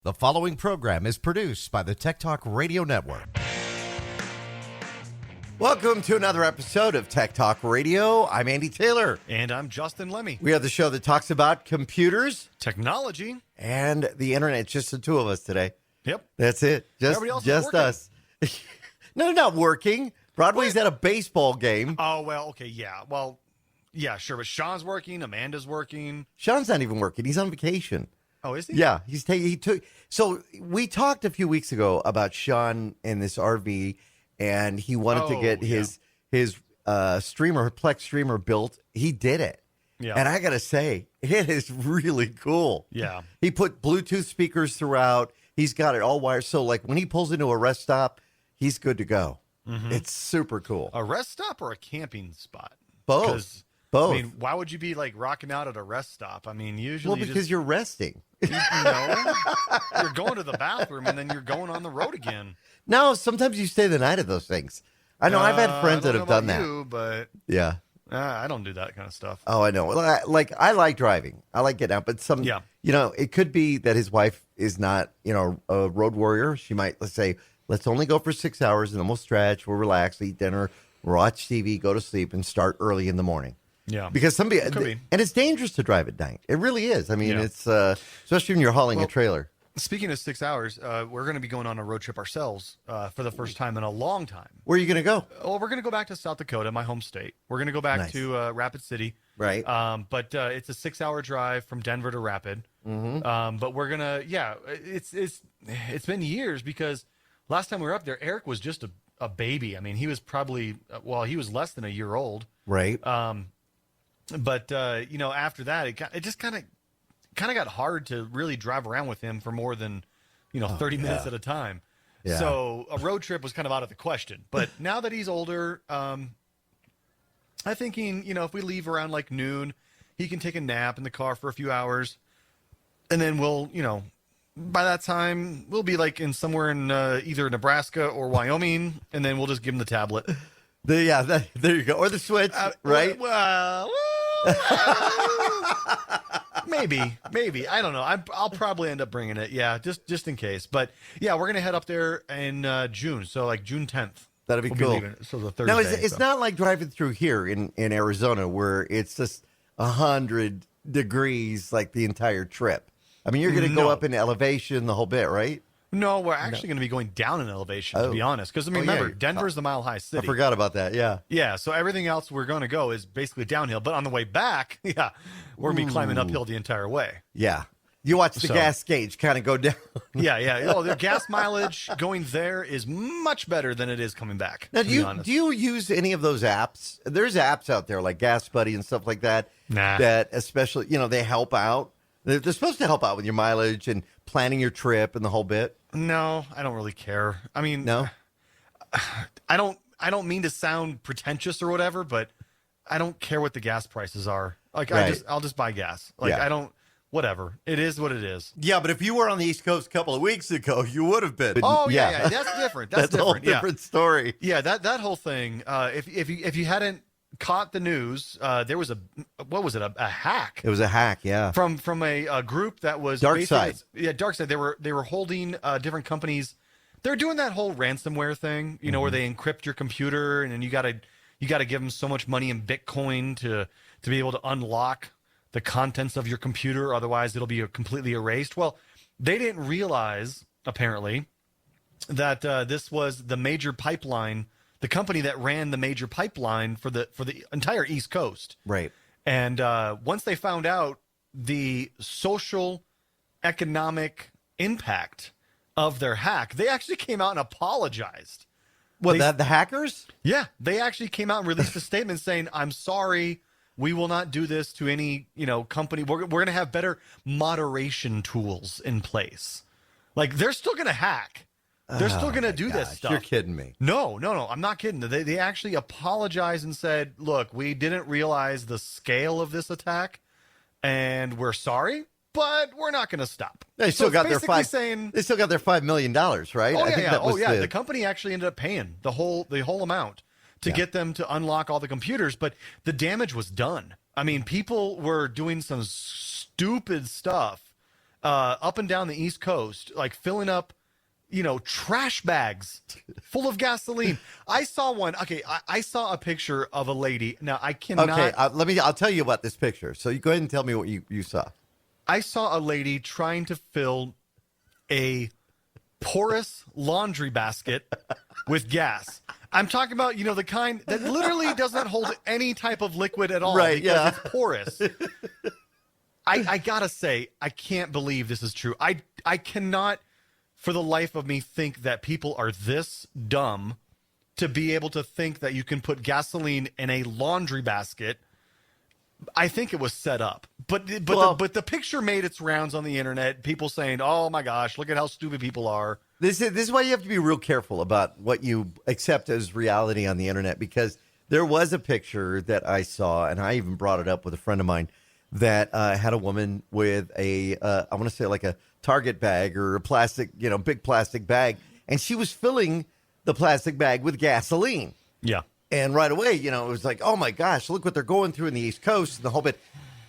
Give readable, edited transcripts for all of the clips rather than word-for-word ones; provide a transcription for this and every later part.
The following program is produced by the Tech Talk Radio Network. Welcome to another episode of Tech Talk Radio. I'm Andy Taylor. And I'm Justin Lemmy. We are the show that talks about computers, technology, and the internet. It's just the two of us today. Yep. That's it. Just us. No, they're not working. Broadway's at a baseball game. Oh, well, okay, yeah. Well, yeah, sure. But Sean's working. Amanda's working. Sean's not even working. He's on vacation. Oh, is he? Yeah, So we talked a few weeks ago about Sean in this RV, and he wanted to get his streamer, Plex streamer built. He did it. Yeah. And I got to say, it is really cool. Yeah. He put Bluetooth speakers throughout. He's got it all wired. So, like, when he pulls into a rest stop, he's good to go. Mm-hmm. It's super cool. A rest stop or a camping spot? Both. I mean, why would you be, like, rocking out at a rest stop? I mean, usually because you're resting. You're going to the bathroom, and then you're going on the road again. No, sometimes you stay the night at those things. I know I've had friends that have done that. But yeah. I don't do that kind of stuff. Oh, I know. Well, I like driving. I like getting out, but it could be that his wife is not, a road warrior. She might, let's only go for 6 hours, and then we'll stretch, we'll relax, eat dinner, watch TV, go to sleep, and start early in the morning. Yeah. Because and it's dangerous to drive at night. It really is. I mean, it's, especially when you're hauling a trailer. Speaking of 6 hours, we're going to be going on a road trip ourselves for the first time in a long time. Where are you going to go? Well, we're going to go back to South Dakota, my home state. We're going to go back to Rapid City. Right. But it's a 6 hour drive from Denver to Rapid. Mm-hmm. But we're going to, it's been years because last time we were up there, Eric was just a baby. I mean, he was probably, he was less than a year old. Right. But after that, it just kind of got hard to really drive around with him for more than 30 minutes at a time. Yeah. So a road trip was kind of out of the question. But now that he's older, I'm thinking, if we leave around like noon, he can take a nap in the car for a few hours, and then we'll, by that time we'll be like somewhere in either Nebraska or Wyoming, and then we'll just give him the tablet. There you go, or the Switch, right? Well. Maybe. I don't know. I'll probably end up bringing it. Yeah, just in case. But yeah, we're gonna head up there in June. So like June 10th. That'd be cool. So the Thursday. Now it's not like driving through here in Arizona where it's just 100 degrees like the entire trip. I mean, you're gonna go up in elevation the whole bit, right? No, we're actually going to be going down in elevation, to be honest. Because, remember, Denver's the mile-high city. I forgot about that, yeah. Yeah, so everything else we're going to go is basically downhill. But on the way back, we're going to be climbing uphill the entire way. Yeah. You watch the gas gauge kind of go down. Yeah. Oh, the gas mileage going there is much better than it is coming back, now, do you use any of those apps? There's apps out there like Gas Buddy and stuff like that. Nah. That especially, they help out. They're supposed to help out with your mileage and planning your trip and the whole bit. No, I don't really care. I mean, no, I don't mean to sound pretentious or whatever, but I don't care what the gas prices are. Like, right. I'll just buy gas. Like, I don't, whatever. It is what it is. Yeah, but if you were on the East Coast a couple of weeks ago, you would have been. Oh yeah. That's different. That's a whole different story. Yeah, that whole thing. If you hadn't caught the news, there was a hack. It was a hack, yeah. From a group that was Dark Side. Yeah, Dark Side. They were holding different companies. They're doing that whole ransomware thing, where they encrypt your computer, and then you gotta give them so much money in Bitcoin to be able to unlock the contents of your computer. Otherwise, it'll be completely erased. Well, they didn't realize apparently that this was the major pipeline. The company that ran the major pipeline for the entire East Coast. Right. And once they found out the social, economic impact of their hack, they actually came out and apologized. What, the hackers? Yeah. They actually came out and released a statement saying, I'm sorry, we will not do this to any, company. We're going to have better moderation tools in place. Like, they're still going to hack. They're still going to do this stuff. You're kidding me. No. I'm not kidding. They actually apologized and said, look, we didn't realize the scale of this attack, and we're sorry, but we're not going to stop. They still got their $5 million, right? Oh, yeah. The company actually ended up paying the whole amount to get them to unlock all the computers, but the damage was done. I mean, people were doing some stupid stuff up and down the East Coast, like filling up, trash bags full of gasoline. I saw one. Okay, I saw a picture of a lady. Now, I cannot. Okay, I'll tell you about this picture. So you go ahead and tell me what you saw. I saw a lady trying to fill a porous laundry basket with gas. I'm talking about, the kind that literally does not hold any type of liquid at all. Right, because it's porous. I gotta say, I can't believe this is true. I cannot, for the life of me, think that people are this dumb to be able to think that you can put gasoline in a laundry basket. I think it was set up, but the picture made its rounds on the internet. People saying, "Oh my gosh, look at how stupid people are." This is why you have to be real careful about what you accept as reality on the internet, because there was a picture that I saw, and I even brought it up with a friend of mine that had a woman with I want to say like a Target bag or a plastic, big plastic bag, and she was filling the plastic bag with gasoline. Yeah. And right away, it was like, oh, my gosh, look what they're going through in the East Coast and the whole bit.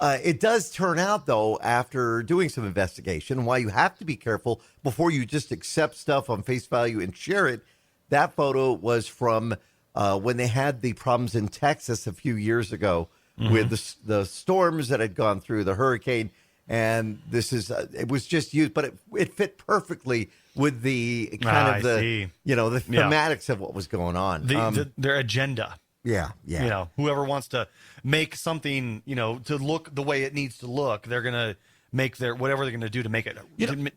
It does turn out, though, after doing some investigation, why you have to be careful before you just accept stuff on face value and share it. That photo was from when they had the problems in Texas a few years ago with the storms that had gone through, the hurricane. And this is it was just used, but it fit perfectly with the kind of the thematics of what was going on. Their agenda. Yeah. Whoever wants to make something, to look the way it needs to look, they're gonna make whatever they're gonna do to make it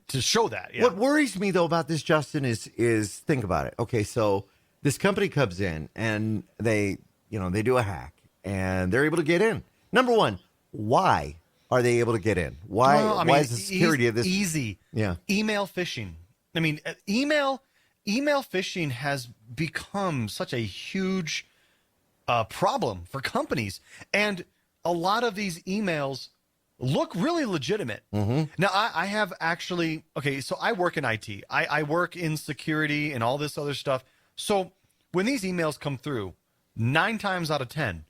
to show that. Yeah. What worries me though about this, Justin, is think about it. Okay, so this company comes in and they do a hack and they're able to get in. Number one, why are they able to get in? Why is the security of this easy? Yeah. Email phishing. I mean, email phishing has become such a huge problem for companies, and a lot of these emails look really legitimate. Mm-hmm. Now, I have actually so I work in IT. I work in security and all this other stuff. So when these emails come through, 9 times out of 10,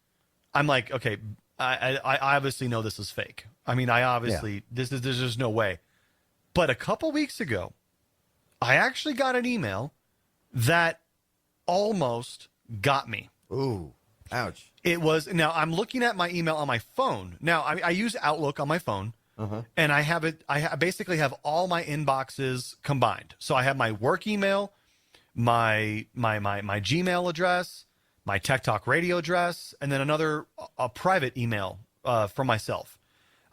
I'm like, okay, I obviously know this is fake. I mean, there's just no way. But a couple weeks ago, I actually got an email that almost got me. Ooh, ouch. Now I'm looking at my email on my phone. Now I use Outlook on my phone, and I basically have all my inboxes combined. So I have my work email, my Gmail address, my Tech Talk Radio address, and then a private email from myself.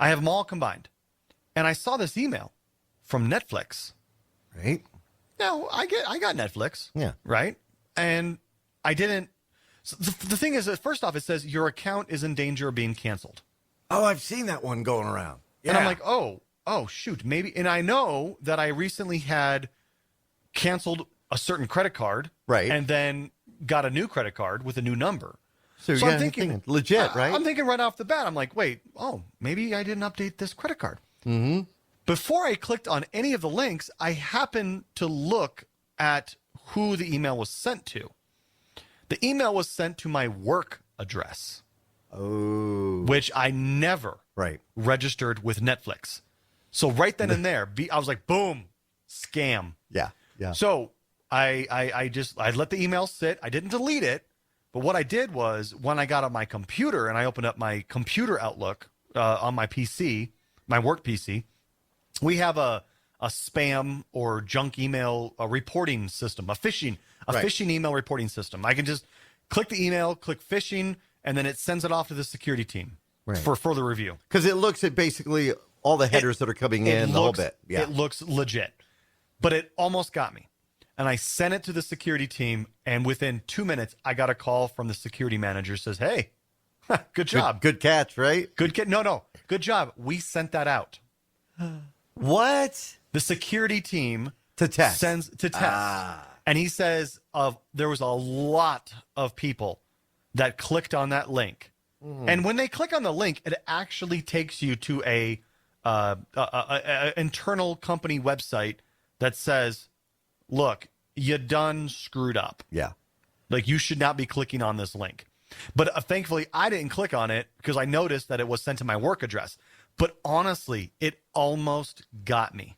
I have them all combined. And I saw this email from Netflix. Right. Now, I got Netflix. Yeah. Right? And I didn't. So the thing is, that first off, it says your account is in danger of being canceled. Oh, I've seen that one going around. Yeah. And I'm like, oh, shoot, maybe. And I know that I recently had canceled a certain credit card. Right. And then got a new credit card with a new number. So I'm thinking legit, right? I'm thinking right off the bat, I'm like, wait, maybe I didn't update this credit card. Mm-hmm. Before I clicked on any of the links, I happened to look at who the email was sent to. The email was sent to my work address. Oh. Which I never registered with Netflix. So right then and there, I was like, boom, scam. Yeah. So I let the email sit. I didn't delete it. But what I did was when I got on my computer and I opened up my computer Outlook on my PC, my work PC, we have a spam or junk email reporting system, a phishing email reporting system. I can just click the email, click phishing, and then it sends it off to the security team for further review. Because it looks at basically all the headers that are coming in, the whole bit. Yeah. It looks legit. But it almost got me. And I sent it to the security team, and within 2 minutes, I got a call from the security manager. Says, "Hey, good job, good catch, right? No, good job. We sent that out." What? The security team to test sends to test, and he says there was a lot of people that clicked on that link, and when they click on the link, it actually takes you to a internal company website that says, look, you done screwed up. Yeah. Like, you should not be clicking on this link. But thankfully, I didn't click on it because I noticed that it was sent to my work address. But honestly, it almost got me.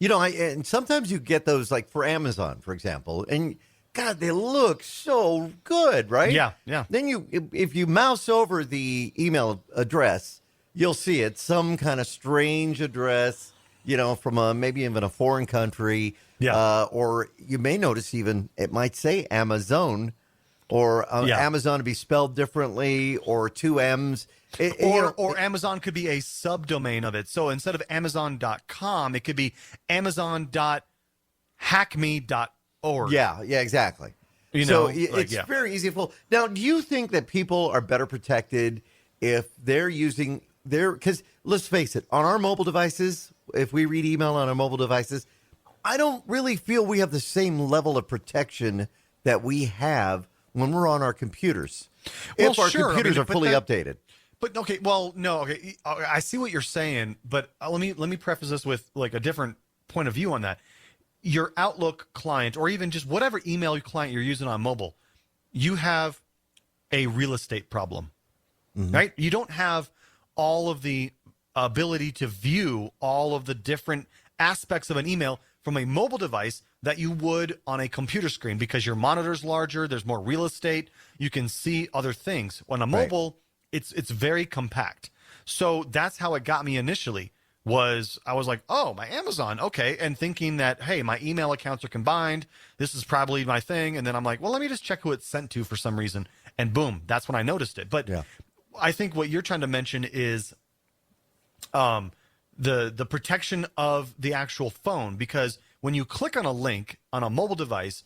And sometimes you get those, like for Amazon, for example, and God, they look so good, right? Yeah. Then if you mouse over the email address, you'll see it, some kind of strange address, from maybe even a foreign country. Yeah. Or you may notice even it might say Amazon, or Amazon to be spelled differently, or two M's. Or Amazon could be a subdomain of it. So instead of Amazon.com, it could be Amazon.hackme.org. Yeah, exactly. It's very easy to fool. Now, do you think that people are better protected if they're using because let's face it, on our mobile devices, if we read email on our mobile devices, I don't really feel we have the same level of protection that we have when we're on our computers. If our computers are fully updated. But okay, well, no, okay, I see what you're saying, but let me preface this with like a different point of view on that. Your Outlook client, or even just whatever email client you're using on mobile, you have a real estate problem, right? You don't have all of the ability to view all of the different aspects of an email from a mobile device that you would on a computer screen, because your monitor's larger, there's more real estate, you can see other things. On a mobile, it's very compact. So that's how it got me initially. I was like, oh, my Amazon, okay, and thinking that, hey, my email accounts are combined, this is probably my thing, and then I'm like, well, let me just check who it's sent to for some reason, and boom, that's when I noticed it. But I think what you're trying to mention is the protection of the actual phone, because when you click on a link on a mobile device,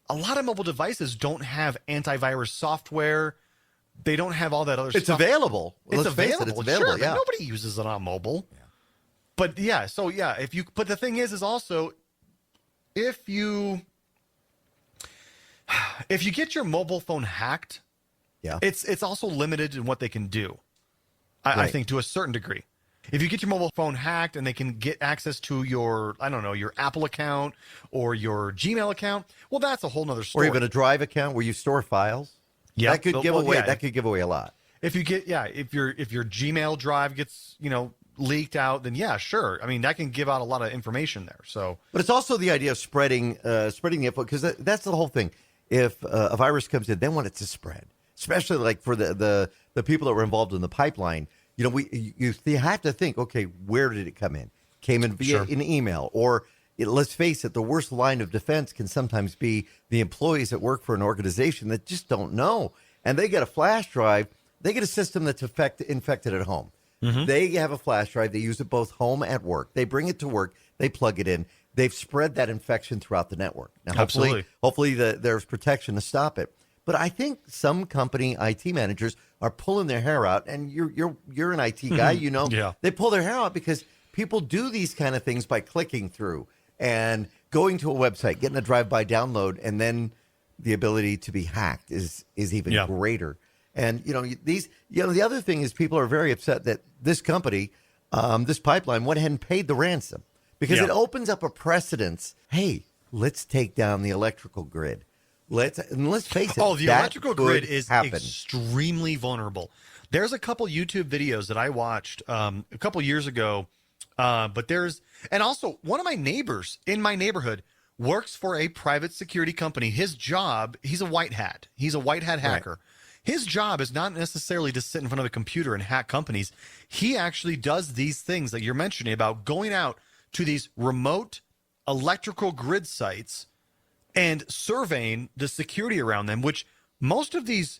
a lot of mobile devices don't have antivirus software. They don't have all that other stuff. It's available. It's available. Sure, yeah. but nobody uses it on mobile. Yeah. But but the thing is also if you get your mobile phone hacked, it's also limited in what they can do. I think to a certain degree. If you get your mobile phone hacked and they can get access to your, your Apple account or your Gmail account, well, that's a whole nother story. Or even a Drive account where you store files. Yeah, that could give away. That could give away a lot. If you get, if your Gmail drive gets, leaked out, then sure. I mean, that can give out a lot of information there. So, but it's also the idea of spreading the info, because that's the whole thing. If a virus comes in, they want it to spread, especially like for the people that were involved in the pipeline. You have to think, okay, where did it come in? Came in via an email, or let's face it, the worst line of defense can sometimes be the employees that work for an organization that just don't know, and they get a flash drive. They get a system that's infected at home. They have a flash drive. They use it both home and work. They bring it to work. They plug it in. They've spread that infection throughout the network. Now, hopefully there's protection to stop it. But I think some company IT managers are pulling their hair out, and you're an IT guy, They pull their hair out because people do these kind of things by clicking through and going to a website, getting a drive-by download, and then the ability to be hacked is even greater. And the other thing is people are very upset that this company, this pipeline, went ahead and paid the ransom, because it opens up a precedence. Hey, let's take down the electrical grid. Let's face it. Oh, the electrical grid is extremely vulnerable. There's a couple YouTube videos that I watched a couple years ago, and also one of my neighbors in my neighborhood works for a private security company. His job, he's a white hat. He's a white hat hacker. Right. His job is not necessarily to sit in front of a computer and hack companies. He actually does these things that you're mentioning about going out to these remote electrical grid sites and surveying the security around them, which most of these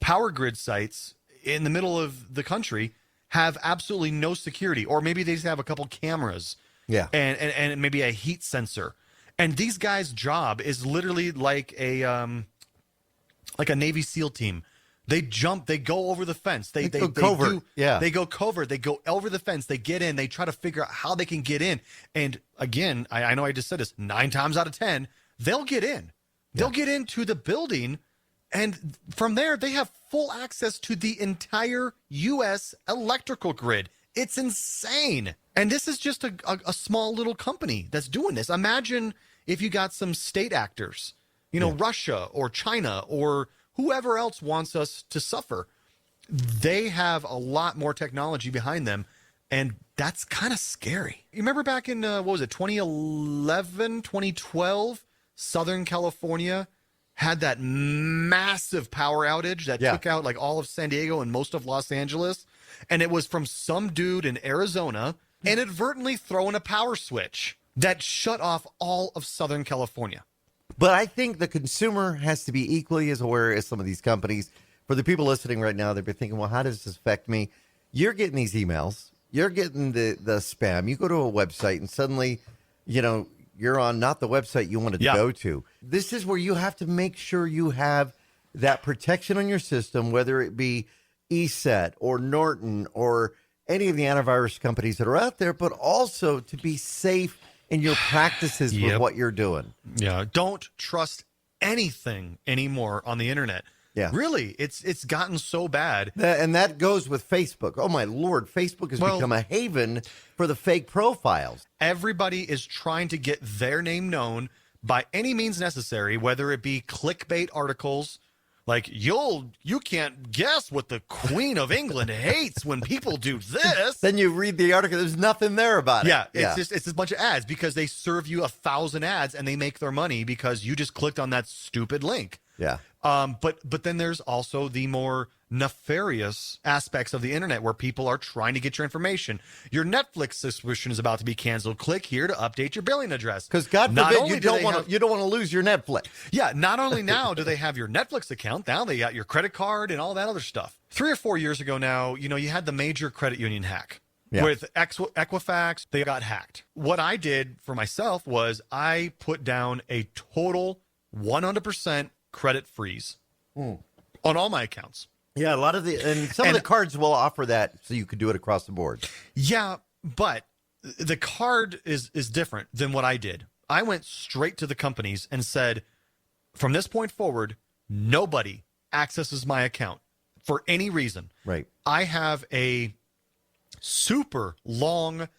power grid sites in the middle of the country have absolutely no security, or maybe they just have a couple cameras and maybe a heat sensor. And these guys' job is literally like a Navy SEAL team. They jump, they go over the fence. They go covert. They go covert. They go over the fence. They get in. They try to figure out how they can get in. And again, I know I just said this 9 times out of 10, they'll get in. They'll get into the building, and from there, they have full access to the entire U.S. electrical grid. It's insane. And this is just a small little company that's doing this. Imagine if you got some state actors, Russia or China or whoever else wants us to suffer. They have a lot more technology behind them, And that's kind of scary. You remember back in, 2011, 2012, Southern California had that massive power outage that took out like all of San Diego and most of Los Angeles. And it was from some dude in Arizona inadvertently throwing a power switch that shut off all of Southern California. But I think the consumer has to be equally as aware as some of these companies. For the people listening right now, they've been thinking, well, how does this affect me? You're getting these emails. You're getting the spam. You go to a website and suddenly, you're on not the website you wanted to go to. This is where you have to make sure you have that protection on your system, whether it be ESET or Norton or any of the antivirus companies that are out there, but also to be safe in your practices with what you're doing. Yeah. Don't trust anything anymore on the internet. Yeah. Really, it's gotten so bad. And that goes with Facebook. Oh, my Lord. Facebook has become a haven for the fake profiles. Everybody is trying to get their name known by any means necessary, whether it be clickbait articles. Like, you can't guess what the Queen of England hates when people do this. Then you read the article. There's nothing there about it. Yeah, it's a bunch of ads because they serve you 1,000 ads and they make their money because you just clicked on that stupid link. Yeah. But then there's also the more nefarious aspects of the internet where people are trying to get your information. Your Netflix subscription is about to be canceled. Click here to update your billing address. Because God forbid you don't want to lose your Netflix. Yeah, not only now do they have your Netflix account, now they got your credit card and all that other stuff. 3 or 4 years ago now, you had the major credit union hack. Yeah. With Equifax, they got hacked. What I did for myself was I put down a total 100% credit freeze on all my accounts. Yeah, some of the cards will offer that so you could do it across the board. Yeah, but the card is different than what I did. I went straight to the companies and said, from this point forward, nobody accesses my account for any reason. Right. I have a super long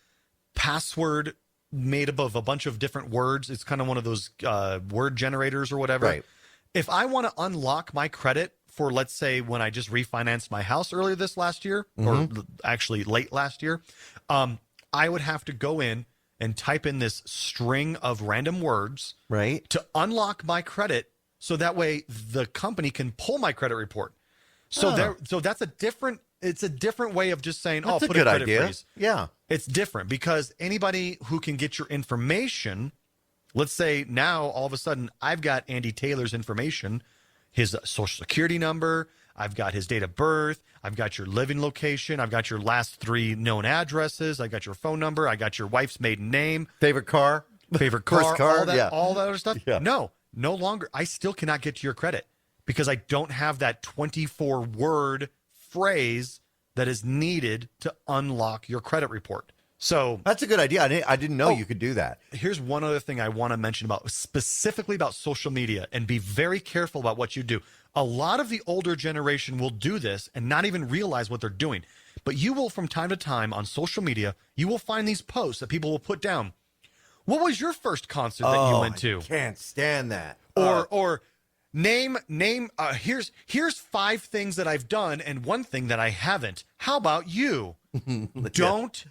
password made up of a bunch of different words. It's kind of one of those word generators or whatever. Right. If I want to unlock my credit for, let's say, when I just refinanced my house earlier this last year, or actually late last year, I would have to go in and type in this string of random words to unlock my credit so that way the company can pull my credit report. So that's a different way of just saying, that's put a good a credit idea. freeze. Yeah. It's different because anybody who can get your information, let's say now all of a sudden I've got Andy Taylor's information, his social security number, I've got his date of birth, I've got your living location, I've got your last 3 known addresses, I got your phone number, I got your wife's maiden name. Favorite car, First car, all that other stuff. Yeah. No longer. I still cannot get to your credit because I don't have that 24-word phrase that is needed to unlock your credit report. So that's a good idea. I didn't know you could do that. Here's one other thing I want to mention specifically about social media, and be very careful about what you do. A lot of the older generation will do this and not even realize what they're doing. But you will, from time to time on social media, you will find these posts that people will put down. What was your first concert that you went to? I can't stand that. Or name. Here's 5 things that I've done and 1 thing that I haven't. How about you? Don't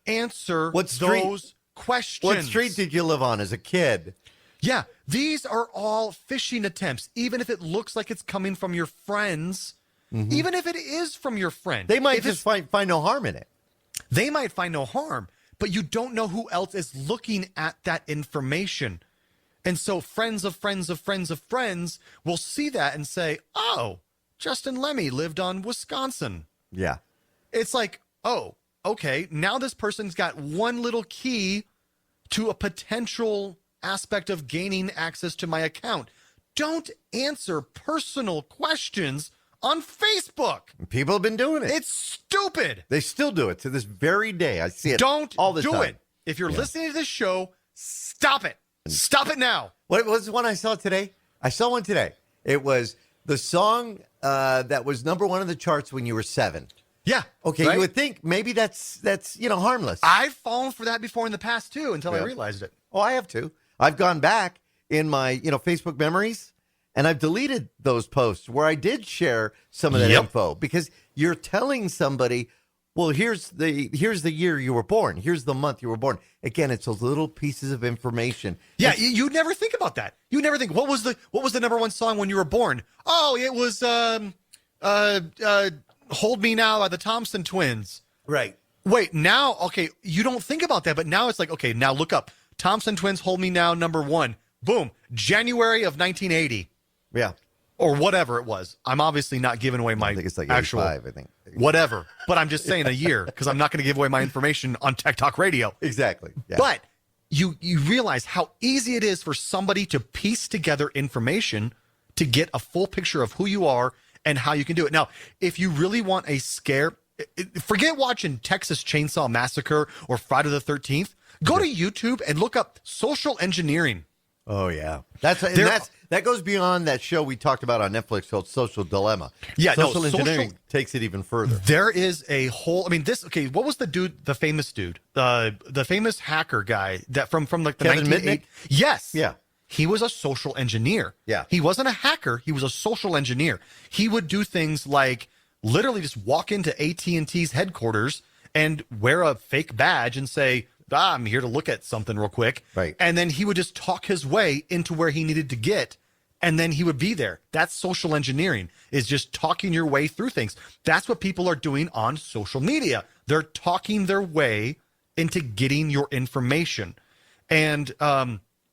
answer those questions. What street did you live on as a kid? Yeah, these are all phishing attempts. Even if it looks like it's coming from your friends, even if it is from your friend, they might just find no harm in it. They might find no harm, but you don't know who else is looking at that information. And so friends of friends of friends of friends will see that and say, oh, Justin Lemmy lived on Wisconsin. Yeah. It's like, oh, okay, now this person's got one little key to a potential aspect of gaining access to my account. Don't answer personal questions on Facebook. People have been doing it. It's stupid. They still do it to this very day. I see it all the time. Don't do it. If you're listening to this show, stop it. Stop it now. What was the one I saw today? I saw one today. It was the song that was number 1 on the charts when you were 7. Yeah. Okay, right? You would think maybe that's harmless. I've fallen for that before in the past too until I realized it. Oh, I have too. I've gone back in my Facebook memories and I've deleted those posts where I did share some of that info because you're telling somebody, well, here's the year you were born. Here's the month you were born. Again, it's those little pieces of information. Yeah, you never think about that. You never think what was the number one song when you were born? Oh, it was Hold Me Now by the Thompson Twins. Right. Wait, now, okay, you don't think about that, but now it's like, okay, now look up Thompson Twins Hold Me Now number 1. Boom, January of 1980. Yeah. Or whatever it was. I'm obviously not giving away my I think it's like actual 85, I think. Whatever. But I'm just saying a year because I'm not going to give away my information on Tech Talk Radio. Exactly. Yeah. But you realize how easy it is for somebody to piece together information to get a full picture of who you are and how you can do it. Now, if you really want a scare, forget watching Texas Chainsaw Massacre or Friday the 13th. Go to YouTube and look up social engineering. Oh, yeah. That goes beyond that show we talked about on Netflix called Social Dilemma. Yeah, social engineering takes it even further. There is a whole, what was the famous dude? The famous hacker guy that from like the Kevin 1980s? Mitnick? Yes. Yeah. He was a social engineer. Yeah. He wasn't a hacker. He was a social engineer. He would do things like literally just walk into AT&T's headquarters and wear a fake badge and say, I'm here to look at something real quick. Right. And then he would just talk his way into where he needed to get. And then he would be there. That's social engineering, is just talking your way through things. That's what people are doing on social media. They're talking their way into getting your information. And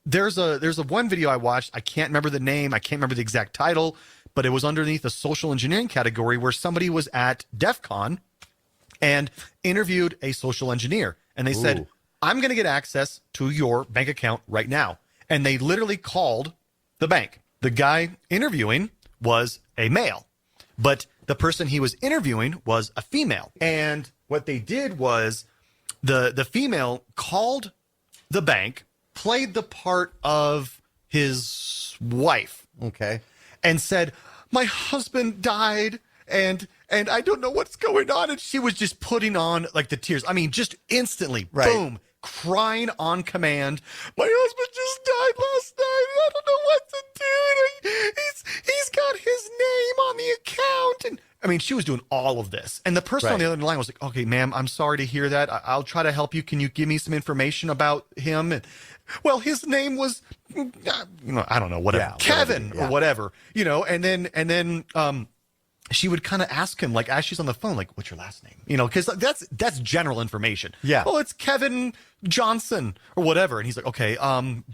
there's a one video I watched. I can't remember the name. I can't remember the exact title, but it was underneath the social engineering category where somebody was at DEF CON and interviewed a social engineer. And they said, I'm going to get access to your bank account right now. And they literally called the bank. The guy interviewing was a male, but the person he was interviewing was a female. And what they did was the female called the bank, played the part of his wife. Okay. And said, my husband died and I don't know what's going on. And she was just putting on like the tears. I mean, just instantly, boom, crying on command. My husband just died last night. I don't know what to do. He's got his name on the account. And I mean, she was doing all of this. And the person on the other line was like, okay, ma'am, I'm sorry to hear that. I'll try to help you. Can you give me some information about him? And well, his name was, I don't know, whatever, Kevin or whatever, and then, she would kind of ask him, like, as she's on the phone, like, what's your last name? Because that's general information. Yeah. Oh, it's Kevin Johnson or whatever. And he's like, okay,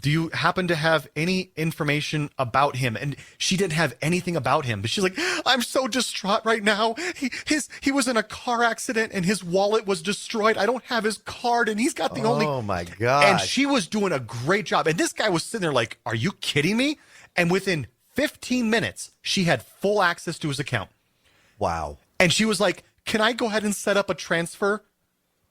do you happen to have any information about him? And she didn't have anything about him. But she's like, I'm so distraught right now. He was in a car accident and his wallet was destroyed. I don't have his card and he's got the only. Oh, my God. And she was doing a great job. And this guy was sitting there like, are you kidding me? And within 15 minutes, she had full access to his account. Wow. And she was like, can I go ahead and set up a transfer?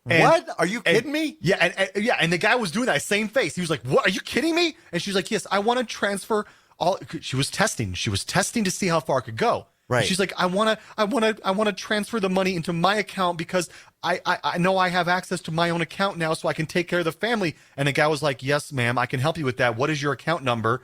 And, what? Are you kidding me? Yeah. And the guy was doing that same face. He was like, what? Are you kidding me? And she was like, yes, I want to transfer all. She was testing. She was testing to see how far it could go. Right. And she's like, I want to transfer the money into my account because I know I have access to my own account now so I can take care of the family. And the guy was like, yes, ma'am, I can help you with that. What is your account number?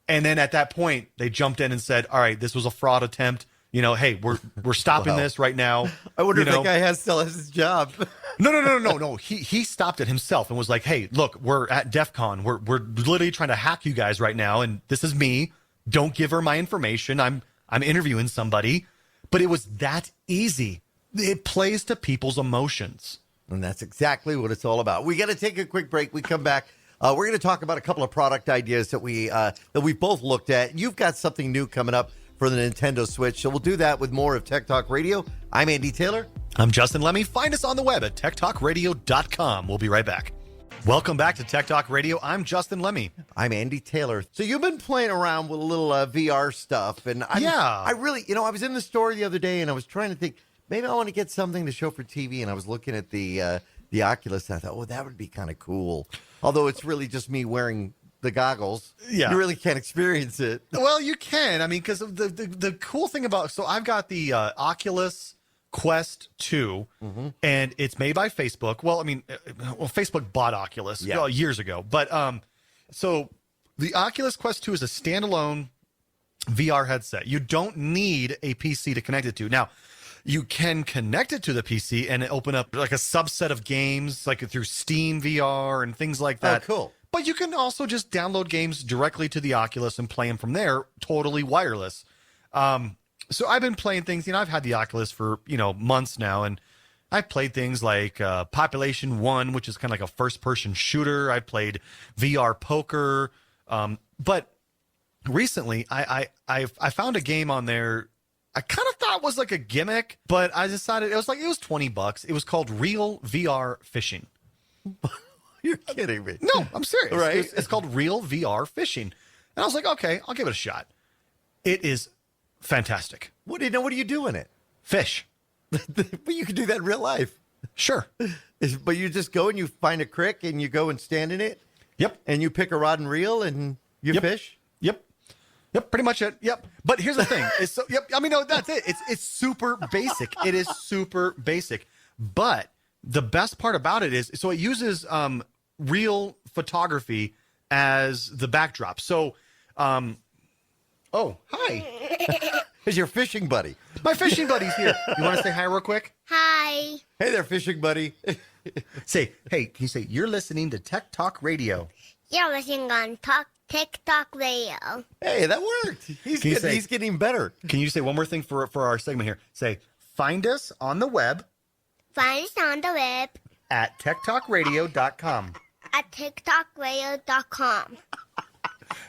And then at that point, they jumped in and said, all right, this was a fraud attempt. Hey, we're stopping this right now. I wonder if that guy still has his job. No. He stopped it himself and was like, hey, look, we're at DEF CON. We're literally trying to hack you guys right now. And this is me. Don't give her my information. I'm interviewing somebody. But it was that easy. It plays to people's emotions. And that's exactly what it's all about. We got to take a quick break. We come back. We're going to talk about a couple of product ideas that we both looked at. You've got something new coming up for the Nintendo Switch. So we'll do that with more of Tech Talk Radio. I'm Andy Taylor. I'm Justin Lemmy. Find us on the web at techtalkradio.com. We'll be right back. Welcome back to Tech Talk Radio. I'm Justin Lemmy. I'm Andy Taylor. So you've been playing around with a little VR stuff. And I really, I was in the store the other day and I was trying to think, maybe I want to get something to show for TV. And I was looking at the Oculus and I thought, that would be kind of cool. Although it's really just me wearing the goggles. Yeah. You really can't experience it. Well, you can. I mean, because the cool thing about, so I've got the Oculus Quest 2, and it's made by Facebook. Well, I mean, Facebook bought Oculus years ago. But so the Oculus Quest 2 is a standalone VR headset. You don't need a PC to connect it to. Now, You can connect it to the PC and open up like a subset of games, like through Steam VR and things like that. Oh, cool. But you can also just download games directly to the Oculus and play them from there, totally wireless. So I've been playing things, I've had the Oculus for, months now, and I've played things like Population 1, which is kind of like a first-person shooter. I played VR poker. But recently, I found a game on there I kind of thought was like a gimmick, but I decided it was $20. It was called RealVR Fishing. You're kidding me. No, I'm serious. Right? It's called RealVR Fishing. And I was like, okay, I'll give it a shot. It is fantastic. What do you do in it? Fish. But you can do that in real life. Sure. But you just go and you find a creek and you go and stand in it. Yep. And you pick a rod and reel and you fish. Yep, pretty much it. Yep. But here's the thing. No, that's it. It's super basic. It is super basic. But the best part about it is, so it uses real photography as the backdrop. So, oh, hi. Is your fishing buddy? My fishing buddy's here. You want to say hi real quick? Hi. Hey there, fishing buddy. Can you say, you're listening to Tech Talk Radio? You're listening on TikTok Radio. Hey, that worked. He's getting better. Can you say one more thing for our segment here? Say, find us on the web. Find us on the web. At techtalkradio.com. At TikTokRadio.com.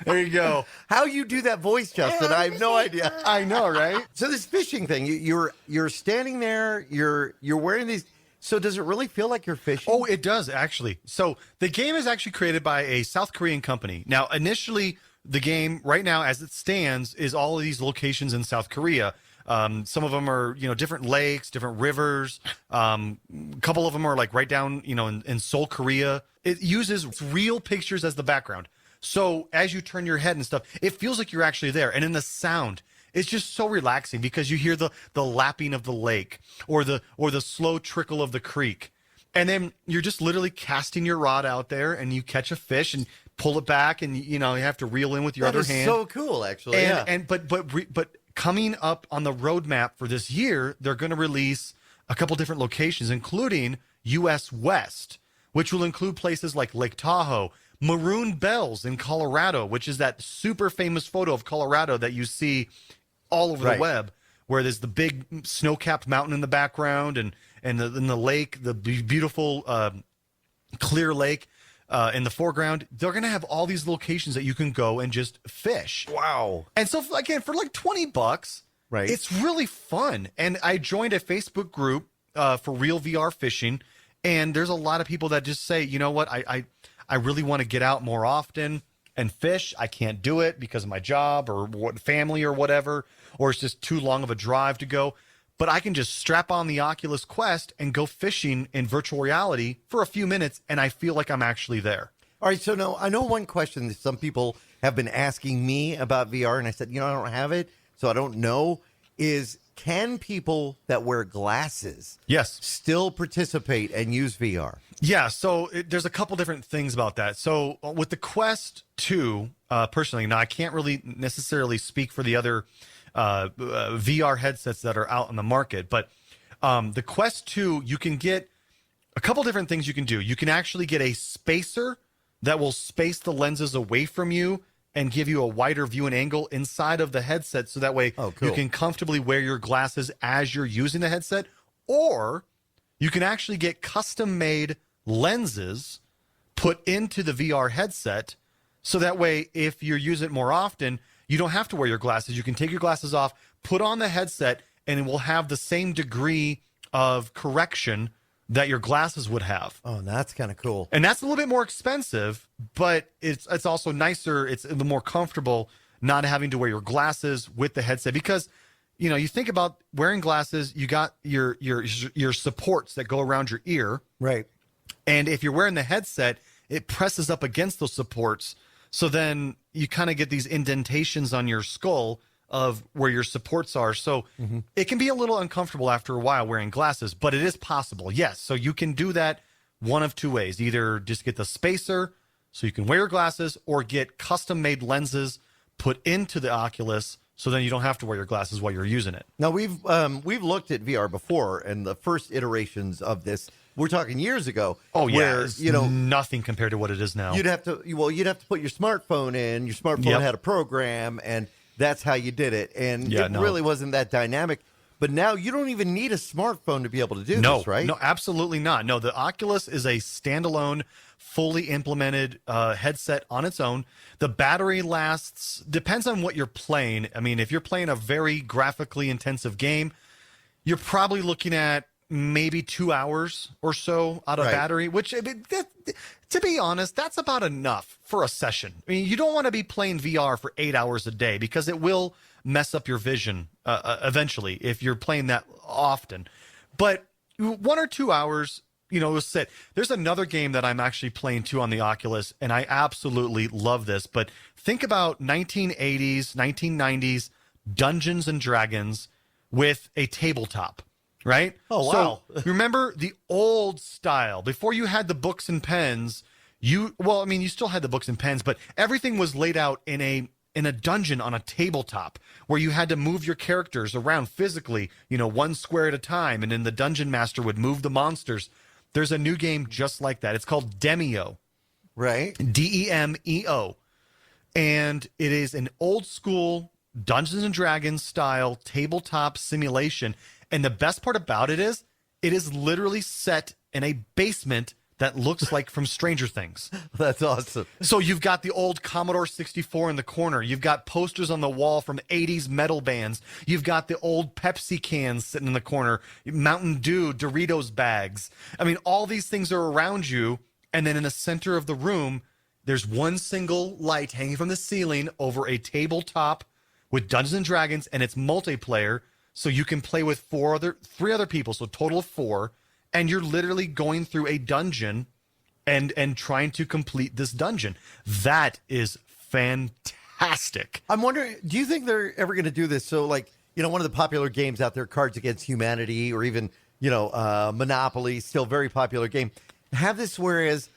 There you go. How you do that voice, Justin? I have no idea. I know, right? So this fishing thing, you're standing there, you're wearing these. So does it really feel like you're fishing? Oh, it does, actually. So the game is actually created by a South Korean company. Now, initially, the game right now, as it stands, is all of these locations in South Korea. Some of them are, different lakes, different rivers. A couple of them are like right down, in Seoul, Korea. It uses real pictures as the background. So as you turn your head and stuff, it feels like you're actually there. And in the sound, it's just so relaxing because you hear the lapping of the lake or the slow trickle of the creek. And then you're just literally casting your rod out there and you catch a fish and pull it back and, you have to reel in with your other hand. That is so cool, actually. But coming up on the roadmap for this year, they're going to release a couple different locations, including U.S. West, which will include places like Lake Tahoe, Maroon Bells in Colorado, which is that super famous photo of Colorado that you see all over the web, where there's the big snow-capped mountain in the background and the lake, the beautiful clear lake in the foreground. They're going to have all these locations that you can go and just fish. Wow. And so, again, for like $20, right, it's really fun. And I joined a Facebook group for RealVR Fishing, and there's a lot of people that just say, you know what, I really want to get out more often and fish. I can't do it because of my job or family or whatever, or it's just too long of a drive to go. But I can just strap on the Oculus Quest and go fishing in virtual reality for a few minutes, and I feel like I'm actually there. All right, so now I know one question that some people have been asking me about VR, and I said, I don't have it, so I don't know, is can people that wear glasses still participate and use VR? Yeah, so there's a couple different things about that. So with the Quest 2, personally, now I can't really necessarily speak for the other VR headsets that are out on the market, but the Quest 2, you can get a couple different things you can do. You can actually get a spacer that will space the lenses away from you and give you a wider viewing angle inside of the headset, so that way you can comfortably wear your glasses as you're using the headset. Or you can actually get custom-made lenses put into the VR headset, so that way if you use it more often, you don't have to wear your glasses. You can take your glasses off, put on the headset, and it will have the same degree of correction that your glasses would have. Oh, that's kind of cool. And that's a little bit more expensive, but it's also nicer. It's a little more comfortable not having to wear your glasses with the headset, because you think about wearing glasses, you got your supports that go around your ear. Right. And if you're wearing the headset, it presses up against those supports. So then you kind of get these indentations on your skull of where your supports are. So it can be a little uncomfortable after a while wearing glasses, but it is possible. Yes. So you can do that one of two ways. Either just get the spacer so you can wear your glasses, or get custom made lenses put into the Oculus So then you don't have to wear your glasses while you're using it. Now we've looked at VR before, and the first iterations of this, we're talking years ago. Oh yeah, where, it's nothing compared to what it is now. You'd have to put your smartphone in. Your smartphone had a program, and that's how you did it. And it really wasn't that dynamic. But now you don't even need a smartphone to be able to do this, right? No, absolutely not. No, the Oculus is a standalone, fully implemented headset on its own. The battery lasts, depends on what you're playing. I mean, if you're playing a very graphically intensive game, you're probably looking at maybe 2 hours or so out of battery, which, to be honest, that's about enough for a session. I mean, you don't want to be playing VR for 8 hours a day because it will mess up your vision eventually if you're playing that often. But 1 or 2 hours, it'll sit. There's another game that I'm actually playing too on the Oculus, and I absolutely love this. But think about 1980s, 1990s Dungeons and Dragons with a tabletop, right? Oh, wow. So remember the old style, before you had the books and pens, you still had the books and pens, but everything was laid out in a dungeon on a tabletop where you had to move your characters around physically, 1 square at a time, and then the dungeon master would move the monsters. There's a new game just like that. It's called Demeo. Right. Demeo. And it is an old school Dungeons and Dragons style tabletop simulation. And the best part about it is literally set in a basement that looks like from Stranger Things. That's awesome. So you've got the old Commodore 64 in the corner. You've got posters on the wall from 80s metal bands. You've got the old Pepsi cans sitting in the corner, Mountain Dew, Doritos bags. I mean, all these things are around you. And then in the center of the room, there's one single light hanging from the ceiling over a tabletop with Dungeons and Dragons, and it's multiplayer. So you can play with 3 other people, so total of 4. And you're literally going through a dungeon and trying to complete this dungeon. That is fantastic. I'm wondering, do you think they're ever going to do this? So, like, one of the popular games out there, Cards Against Humanity, or even, Monopoly, still very popular game. Have this whereas,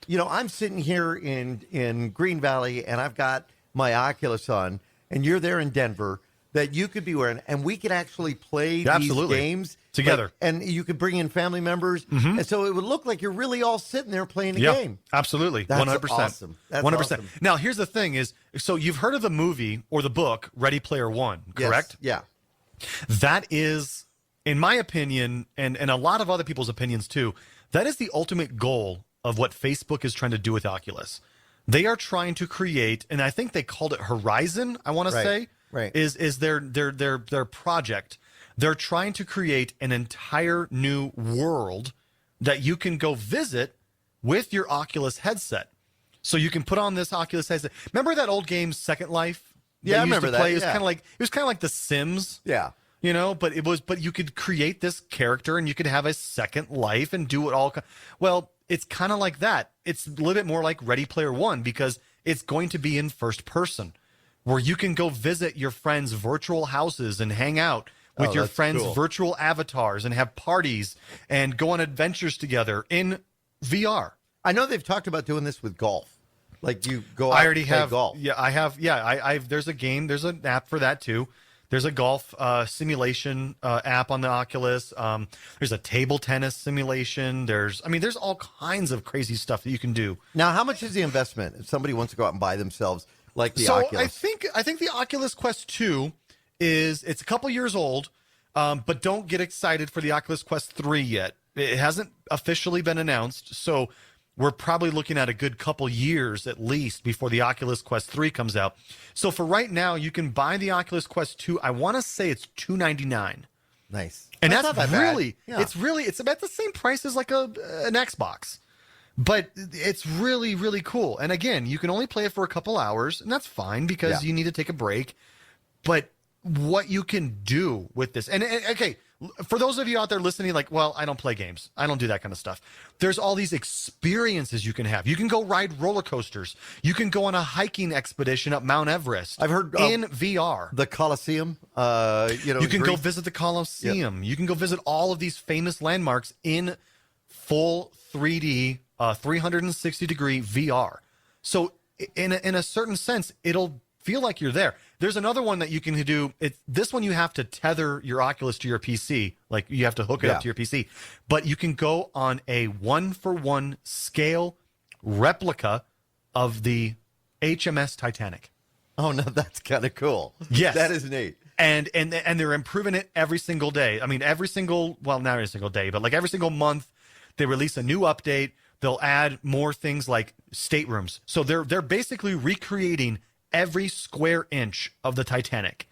I'm sitting here in Green Valley, and I've got my Oculus on, and you're there in Denver, that you could be wearing, and we could actually play these games together. And you could bring in family members. Mm-hmm. And so it would look like you're really all sitting there playing a game. Absolutely. That's 100%. Awesome. That's 100%. Awesome. Now, here's the thing is, so you've heard of the movie or the book, Ready Player One, correct? Yes. Yeah. That is, in my opinion, and a lot of other people's opinions too, that is the ultimate goal of what Facebook is trying to do with Oculus. They are trying to create, and I think they called it Horizon, I want to say. Right. Is their project. They're trying to create an entire new world that you can go visit with your Oculus headset. So you can put on this Oculus headset. Remember that old game Second Life? Yeah, I remember that. It was kind of like The Sims. Yeah. But you could create this character and you could have a second life and do it all. Well, it's kind of like that. It's a little bit more like Ready Player One because it's going to be in first person, where you can go visit your friends' virtual houses and hang out with your friends' virtual avatars and have parties and go on adventures together in VR. I know they've talked about doing this with golf. Like you go out I already and play have golf. Yeah, I have. Yeah, I've there's an app for that too. There's a golf simulation app on the Oculus. There's a table tennis simulation. There's all kinds of crazy stuff that you can do. Now, how much is the investment if somebody wants to go out and buy themselves like the Oculus? I think the Oculus Quest 2 it's a couple years old, but don't get excited for the Oculus Quest 3 yet. It hasn't officially been announced, so we're probably looking at a good couple years at least before the Oculus Quest 3 comes out. So for right now, you can buy the Oculus Quest 2. I want to say it's $299. Nice. And that's not that really, bad. Yeah. it's about the same price as like an Xbox. But it's really, really cool. And again, you can only play it for a couple hours, and that's fine because you need to take a break. But what you can do with this, and okay, for those of you out there listening, like, well, I don't play games. I don't do that kind of stuff. There's all these experiences you can have. You can go ride roller coasters. You can go on a hiking expedition up Mount Everest. I've heard in VR. The Colosseum. You can go visit the Colosseum. Yep. You can go visit all of these famous landmarks in full 3D, 360-degree VR. So in a certain sense, it'll feel like you're there. There's another one that you can do. This one you have to tether your Oculus to your PC. Like you have to hook it up to your PC. But you can go on a 1-for-1 scale replica of the HMS Titanic. Oh, no, that's kind of cool. Yes. That is neat. And they're improving it every single day. I mean, not every single day, but like every single month, they release a new update. They'll add more things like staterooms. So they're basically recreating every square inch of the Titanic.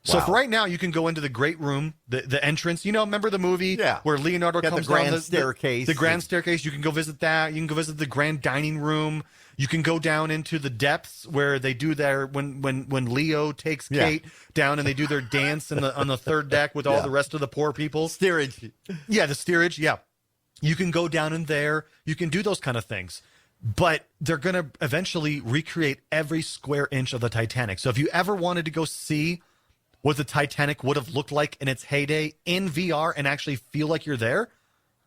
So for right now, you can go into the great room, the entrance. Remember the movie where Leonardo comes down the staircase. The grand staircase. You can go visit that. You can go visit the grand dining room. You can go down into the depths where they do their when Leo takes Kate down and they do their dance on the third deck with all the rest of the poor people. Steerage. Yeah, the steerage. Yeah. You can go down in there. You can do those kind of things. But they're going to eventually recreate every square inch of the Titanic. So if you ever wanted to go see what the Titanic would have looked like in its heyday in VR and actually feel like you're there,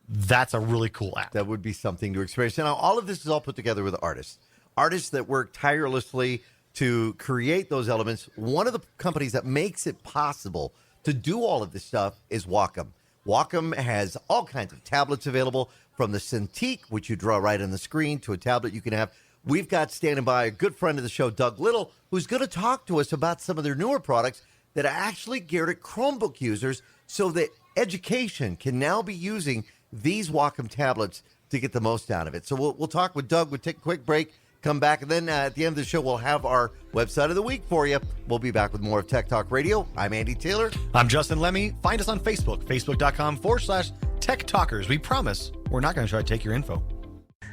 that's a really cool app. That would be something to experience. Now, all of this is all put together with artists that work tirelessly to create those elements. One of the companies that makes it possible to do all of this stuff is Wacom. Wacom has all kinds of tablets available, from the Cintiq, which you draw right on the screen, to a tablet you can have. We've got standing by a good friend of the show, Doug Little, who's going to talk to us about some of their newer products that are actually geared at Chromebook users, so that education can now be using these Wacom tablets to get the most out of it. So we'll talk with Doug. We'll take a quick break, come back, and then at the end of the show, we'll have our website of the week for you. We'll be back with more of Tech Talk Radio. I'm Andy Taylor. I'm Justin Lemmy. Find us on Facebook, facebook.com/Tech Talkers. We promise we're not going to try to take your info.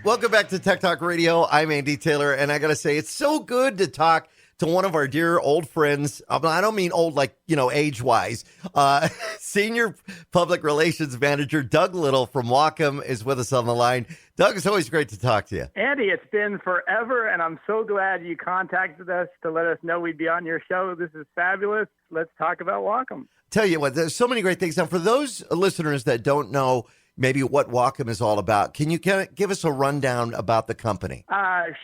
Welcome back to Tech Talk Radio. I'm Andy Taylor, and I got to say, it's so good to talk to one of our dear old friends. I don't mean old like, age-wise. Senior Public Relations Manager Doug Little from Wacom is with us on the line. Doug, it's always great to talk to you. Andy, it's been forever, and I'm so glad you contacted us to let us know we'd be on your show. This is fabulous. Let's talk about Wacom. Tell you what, there's so many great things. Now, for those listeners that don't know maybe what Wacom is all about, can you give us a rundown about the company?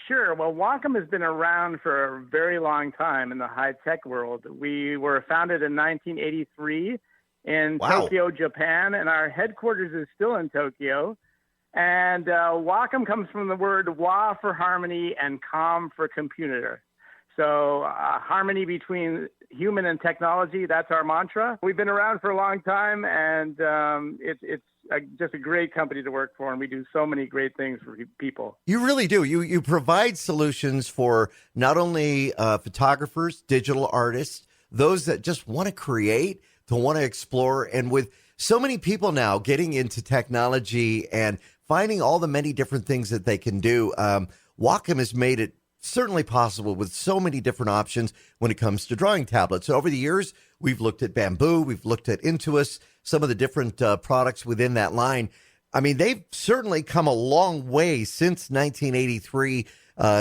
Sure. Well, Wacom has been around for a very long time in the high-tech world. We were founded in 1983 in Tokyo, Japan, and our headquarters is still in Tokyo. And Wacom comes from the word Wa for harmony and Com for computer. So harmony between human and technology, that's our mantra. We've been around for a long time, and it's just a great company to work for, and we do so many great things for people. You really do. You provide solutions for not only photographers, digital artists, those that just want to create, to want to explore, and with so many people now getting into technology and finding all the many different things that they can do, Wacom has made it certainly possible with so many different options when it comes to drawing tablets. So over the years, we've looked at Bamboo, we've looked at Intuos, some of the different products within that line. I mean, they've certainly come a long way since 1983,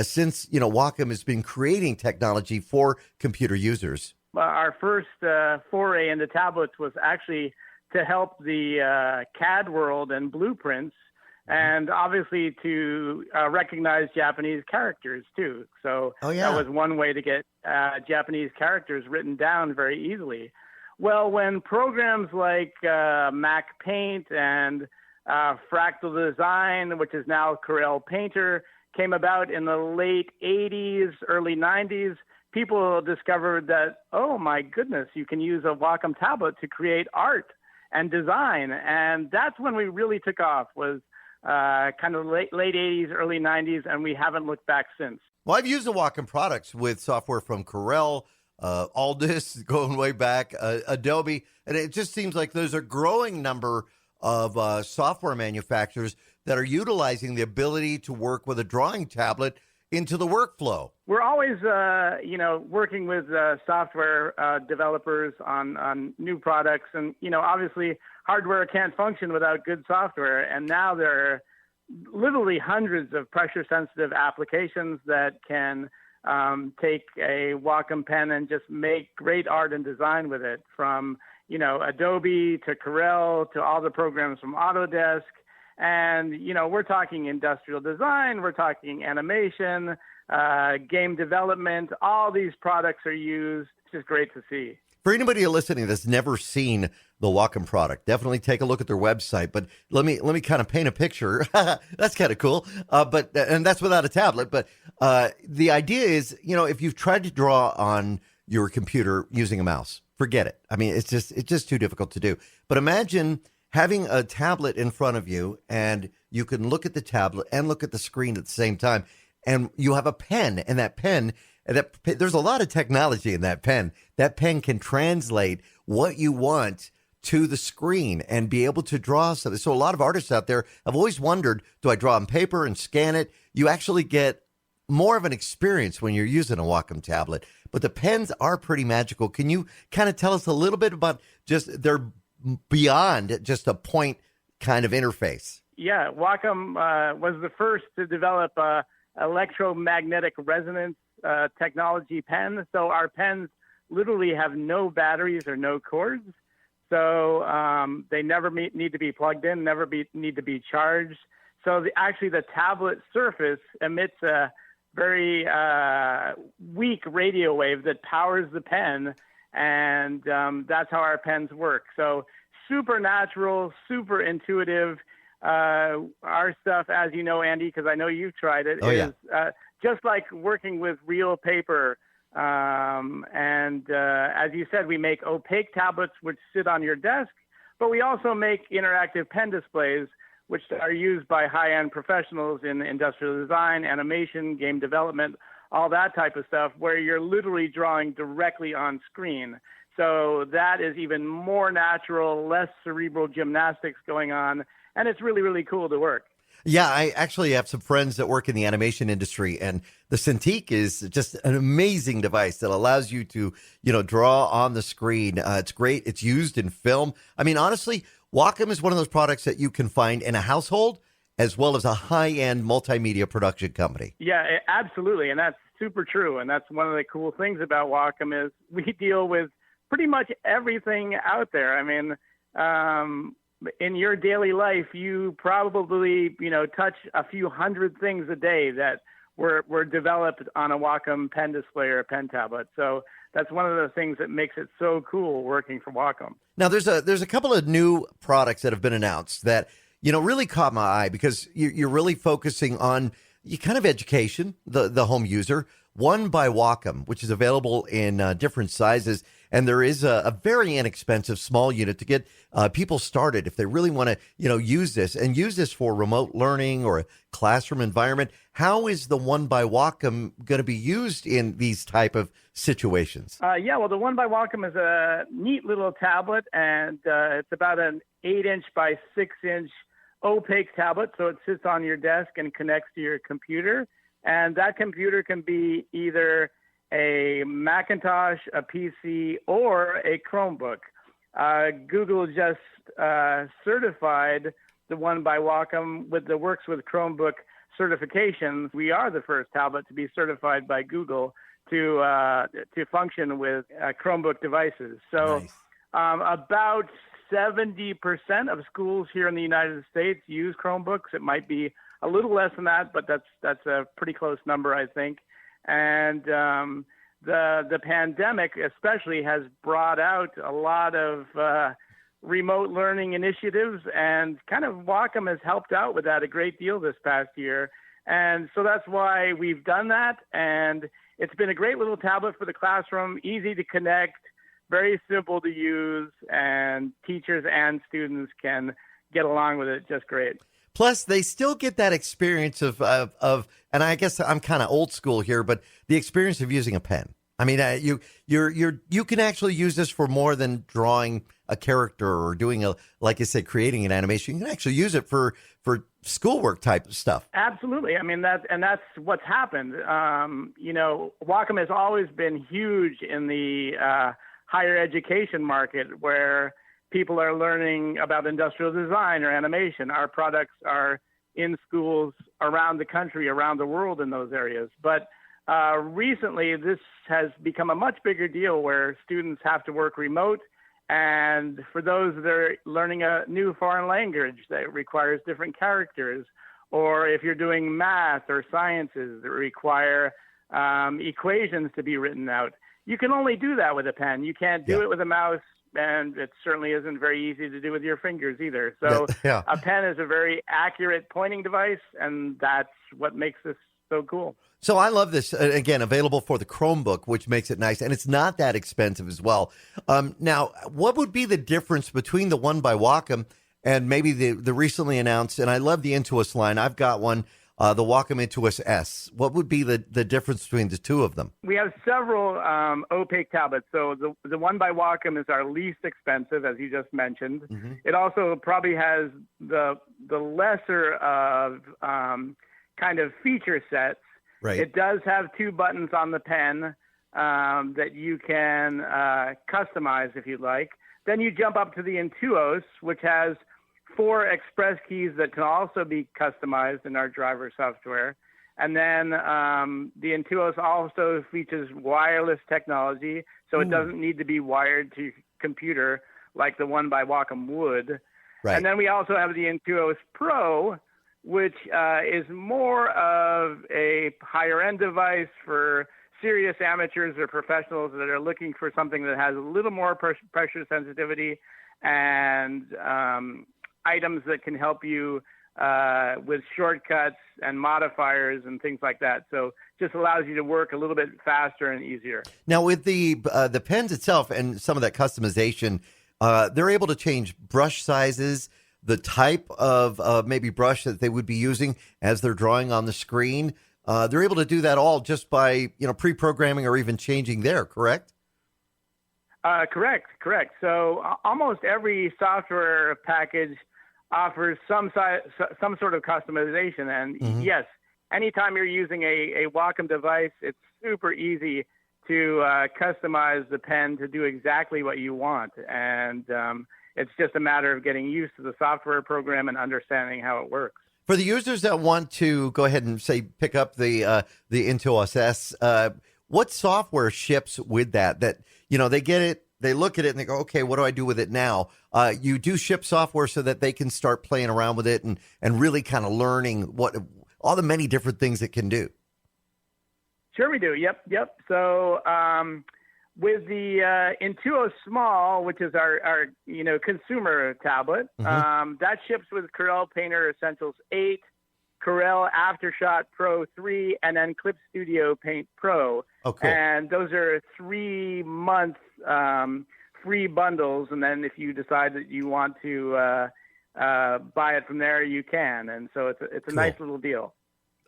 since, Wacom has been creating technology for computer users. Our first foray into tablets was actually to help the CAD world and blueprints, and obviously to recognize Japanese characters, too. So that was one way to get Japanese characters written down very easily. Well, when programs like Mac Paint and Fractal Design, which is now Corel Painter, came about in the late 80s, early 90s, people discovered that, oh, my goodness, you can use a Wacom tablet to create art and design. And that's when we really took off, was kind of late 80s, early 90s, and we haven't looked back since. Well, I've used the Wacom products with software from Corel, Aldus, going way back, Adobe, and it just seems like there's a growing number of software manufacturers that are utilizing the ability to work with a drawing tablet into the workflow. We're always, working with software developers on new products. And, obviously hardware can't function without good software. And now there are literally hundreds of pressure-sensitive applications that can take a Wacom pen and just make great art and design with it, from, Adobe to Corel to all the programs from Autodesk. And, we're talking industrial design, we're talking animation, game development. All these products are used just great to see. For anybody listening that's never seen the Wacom product, definitely take a look at their website. But let me kind of paint a picture. That's kind of cool. And that's without a tablet. But the idea is, if you've tried to draw on your computer using a mouse, forget it. I mean, it's just too difficult to do. But imagine having a tablet in front of you, and you can look at the tablet and look at the screen at the same time, and you have a pen, and that pen. There's a lot of technology in that pen. That pen can translate what you want to the screen and be able to draw something. So a lot of artists out there have always wondered, do I draw on paper and scan it? You actually get more of an experience when you're using a Wacom tablet. But the pens are pretty magical. Can you kind of tell us a little bit about just they're beyond just a point kind of interface? Yeah, Wacom was the first to develop electromagnetic resonance technology pen. So our pens literally have no batteries or no cords. So they never need to be plugged in, need to be charged. So actually the tablet surface emits a very weak radio wave that powers the pen. And that's how our pens work. So super natural, super intuitive. Our stuff, as you know, Andy, because I know you've tried it, is just like working with real paper. And as you said, we make opaque tablets which sit on your desk, but we also make interactive pen displays which are used by high-end professionals in industrial design, animation, game development, all that type of stuff, where you're literally drawing directly on screen. So that is even more natural, less cerebral gymnastics going on, and it's really, really cool to work. Yeah, I actually have some friends that work in the animation industry, and the Cintiq is just an amazing device that allows you to, draw on the screen. It's great. It's used in film. I mean, honestly, Wacom is one of those products that you can find in a household as well as a high-end multimedia production company. Yeah, absolutely, and that's super true. And that's one of the cool things about Wacom is we deal with pretty much everything out there. I mean, in your daily life, you probably, touch a few hundred things a day that were developed on a Wacom pen display or a pen tablet. So that's one of the things that makes it so cool working for Wacom. Now, there's a couple of new products that have been announced that, really caught my eye because you're really focusing on kind of education, the home user. One by Wacom, which is available in different sizes. And there is a very inexpensive small unit to get people started if they really want to, use this for remote learning or a classroom environment. How is the one by Wacom going to be used in these type of situations? Well, the one by Wacom is a neat little tablet, and it's about an 8-inch by 6-inch opaque tablet. So it sits on your desk and connects to your computer. And that computer can be either a Macintosh, a PC, or a Chromebook. Google just certified the one by Wacom with the Works with Chromebook certification. We are the first tablet to be certified by Google to function with Chromebook devices. So nice. About 70% of schools here in the United States use Chromebooks. It might be a little less than that, but that's a pretty close number, I think. And the pandemic especially has brought out a lot of remote learning initiatives, and kind of Wacom has helped out with that a great deal this past year. And so that's why we've done that. And it's been a great little tablet for the classroom, easy to connect, very simple to use, and teachers and students can get along with it just great. Plus, they still get that experience of, and I guess I'm kind of old school here, but the experience of using a pen. I mean, you can actually use this for more than drawing a character or doing like I said, creating an animation. You can actually use it for schoolwork type of stuff. Absolutely. I mean, that's what's happened. Wacom has always been huge in the higher education market, where people are learning about industrial design or animation. Our products are in schools around the country, around the world in those areas. But recently, this has become a much bigger deal where students have to work remote. And for those that are learning a new foreign language that requires different characters, or if you're doing math or sciences that require equations to be written out. You can only do that with a pen. You can't do it with a mouse, and it certainly isn't very easy to do with your fingers either. So a pen is a very accurate pointing device, and that's what makes this so cool. So I love this. Again, available for the Chromebook, which makes it nice, and it's not that expensive as well. Now, what would be the difference between the one by Wacom and maybe the recently announced, and I love the Intuos line. I've got one, the Wacom Intuos S. What would be the difference between the two of them? We have several opaque tablets. So the one by Wacom is our least expensive, as you just mentioned. Mm-hmm. It also probably has the lesser of kind of feature sets. Right. It does have 2 buttons on the pen that you can customize if you'd like. Then you jump up to the Intuos, which has 4 express keys that can also be customized in our driver software. And then the Intuos also features wireless technology, so it doesn't need to be wired to your computer like the one by Wacom would. Right. And then we also have the Intuos Pro, which is more of a higher-end device for serious amateurs or professionals that are looking for something that has a little more pressure sensitivity and items that can help you with shortcuts and modifiers and things like that. So just allows you to work a little bit faster and easier. Now, with the pens itself and some of that customization, they're able to change brush sizes, the type of maybe brush that they would be using as they're drawing on the screen. They're able to do that all just by, pre-programming or even changing there, correct? Correct. So almost every software package offers some sort of customization. And yes, anytime you're using a Wacom device, it's super easy to customize the pen to do exactly what you want. And it's just a matter of getting used to the software program and understanding how it works. For the users that want to go ahead and say pick up the Intuos S, what software ships with that? That they get it, they look at it, and they go, okay, what do I do with it now? You do ship software so that they can start playing around with it and really kind of learning what all the many different things it can do. Sure, we do. Yep. So with the Intuos Small, which is our consumer tablet, that ships with Corel Painter Essentials 8, Corel Aftershot Pro 3, and then Clip Studio Paint Pro. Oh, cool. And those are 3-month free bundles. And then if you decide that you want to buy it from there, you can. And so it's a cool. nice little deal.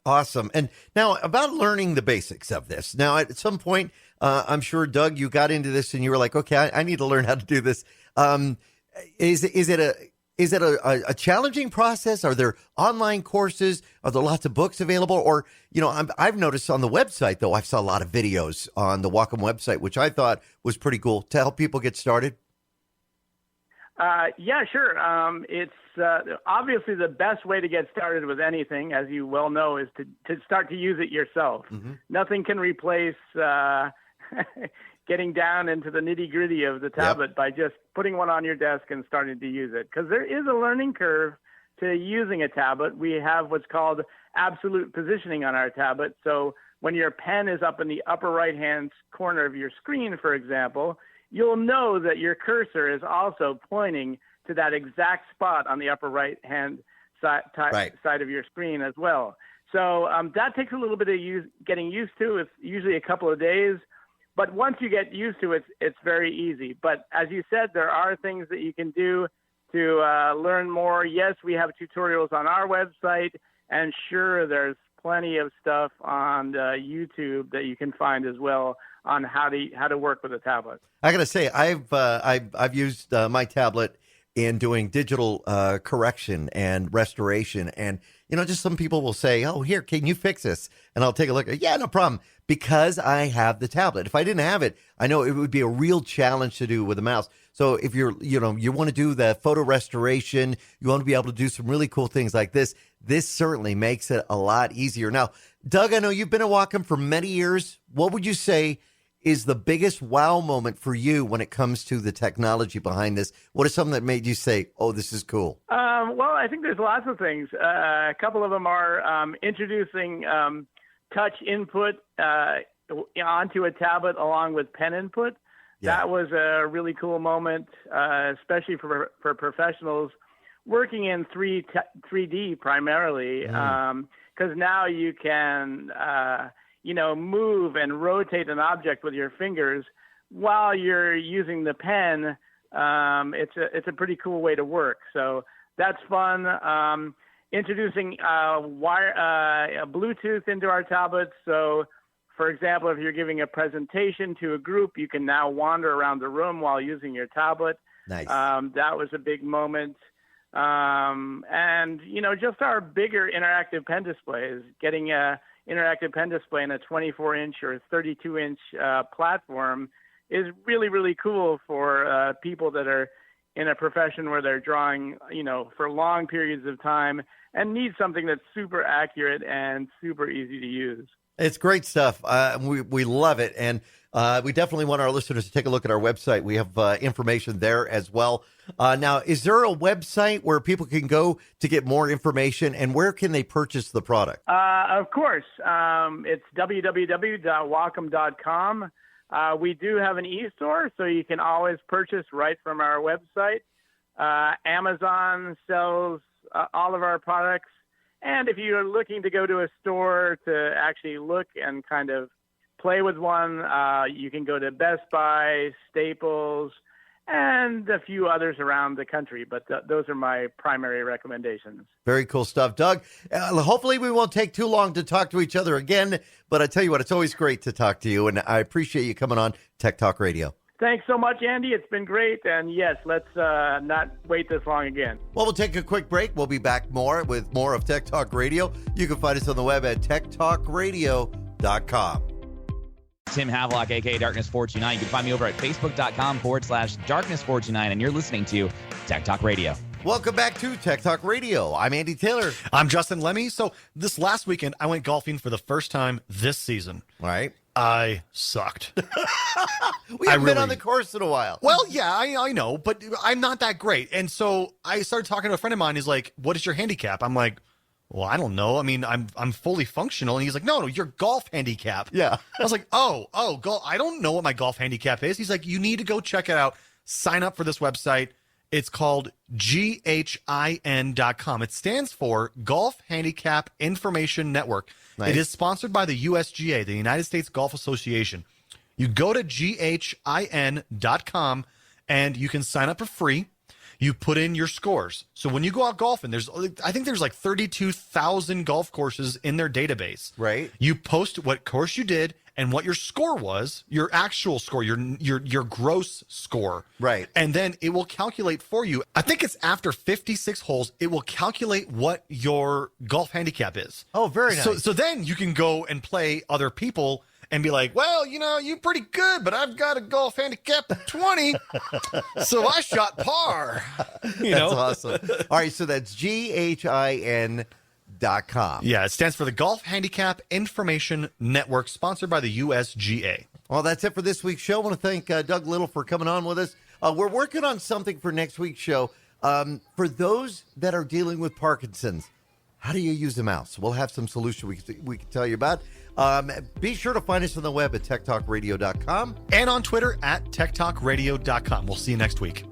Awesome. And now about learning the basics of this. Now, at some point, I'm sure, Doug, you got into this and you were like, okay, I need to learn how to do this. Is it a challenging process? Are there online courses? Are there lots of books available? Or, I've noticed on the website, though, I saw a lot of videos on the Wacom website, which I thought was pretty cool to help people get started. Yeah, sure. It's obviously the best way to get started with anything, as you well know, is to start to use it yourself. Nothing can replace getting down into the nitty-gritty of the tablet by just putting one on your desk and starting to use it. Because there is a learning curve to using a tablet. We have what's called absolute positioning on our tablet. So when your pen is up in the upper right-hand corner of your screen, for example, you'll know that your cursor is also pointing to that exact spot on the upper right-hand side of your screen as well. So that takes a little bit of getting used to. It's usually a couple of days. But once you get used to it, it's very easy. But as you said, there are things that you can do to learn more. Yes, we have tutorials on our website. And sure, there's plenty of stuff on YouTube that you can find as well on how to work with a tablet. I got to say, I've used my tablet in doing digital correction and restoration. And, just some people will say, oh, here, can you fix this? And I'll take a look. Yeah, no problem. Because I have the tablet. If I didn't have it, I know it would be a real challenge to do with a mouse. So if you want to do the photo restoration, you want to be able to do some really cool things like this, this certainly makes it a lot easier. Now, Doug, I know you've been at Wacom for many years. What would you say is the biggest wow moment for you when it comes to the technology behind this? What is something that made you say, oh, this is cool? Well, I think there's lots of things. A couple of them are introducing touch input onto a tablet along with pen input. Yeah. That was a really cool moment, especially for professionals working in 3D primarily, because now you can, move and rotate an object with your fingers while you're using the pen. It's a pretty cool way to work. So that's fun. Introducing Bluetooth into our tablets. So, for example, if you're giving a presentation to a group, you can now wander around the room while using your tablet. Nice. That was a big moment. And, just our bigger interactive pen displays, getting a interactive pen display in a 24-inch or 32-inch platform is really, really cool for people that are in a profession where they're drawing, for long periods of time and need something that's super accurate and super easy to use. It's great stuff. We love it. And we definitely want our listeners to take a look at our website. We have information there as well. Now, is there a website where people can go to get more information, and where can they purchase the product? Of course. It's www.wacom.com. We do have an e-store, so you can always purchase right from our website. Amazon sells all of our products. And if you're looking to go to a store to actually look and kind of play with one, you can go to Best Buy, Staples, and a few others around the country. But those are my primary recommendations. Very cool stuff, Doug. Hopefully we won't take too long to talk to each other again. But I tell you what, it's always great to talk to you. And I appreciate you coming on Tech Talk Radio. Thanks so much, Andy. It's been great. And yes, let's not wait this long again. Well, we'll take a quick break. We'll be back with more of Tech Talk Radio. You can find us on the web at techtalkradio.com. Tim Havelock, a.k.a. Darkness429. You can find me over at facebook.com/Darkness429. And you're listening to Tech Talk Radio. Welcome back to Tech Talk Radio. I'm Andy Taylor. I'm Justin Lemmy. So this last weekend, I went golfing for the first time this season. All right. I sucked. We haven't been on the course in a while. Well, yeah, I know, but I'm not that great. And so I started talking to a friend of mine. He's like, what is your handicap? I'm like, well, I don't know. I mean, I'm fully functional. And he's like, no, your golf handicap. Yeah. I was like, oh, golf. I don't know what my golf handicap is. He's like, you need to go check it out. Sign up for this website. It's called GHIN.com. It stands for Golf Handicap Information Network. Nice. It is sponsored by the USGA, the United States Golf Association. You go to GHIN.com and you can sign up for free. You put in your scores. So when you go out golfing, I think there's like 32,000 golf courses in their database. Right. You post what course you did and what your score was, your actual score, your gross score. Right. And then it will calculate for you. I think it's after 56 holes, it will calculate what your golf handicap is. Oh, very nice. So then you can go and play other people and be like, well, you're pretty good, but I've got a golf handicap of 20, so I shot par. That's awesome. All right, so that's GHIN.com. Yeah, it stands for the Golf Handicap Information Network, sponsored by the USGA. Well, that's it for this week's show. I want to thank Doug Little for coming on with us. We're working on something for next week's show. For those that are dealing with Parkinson's, how do you use a mouse? We'll have some solution we can tell you about. Be sure to find us on the web at techtalkradio.com. And on Twitter at techtalkradio.com. We'll see you next week.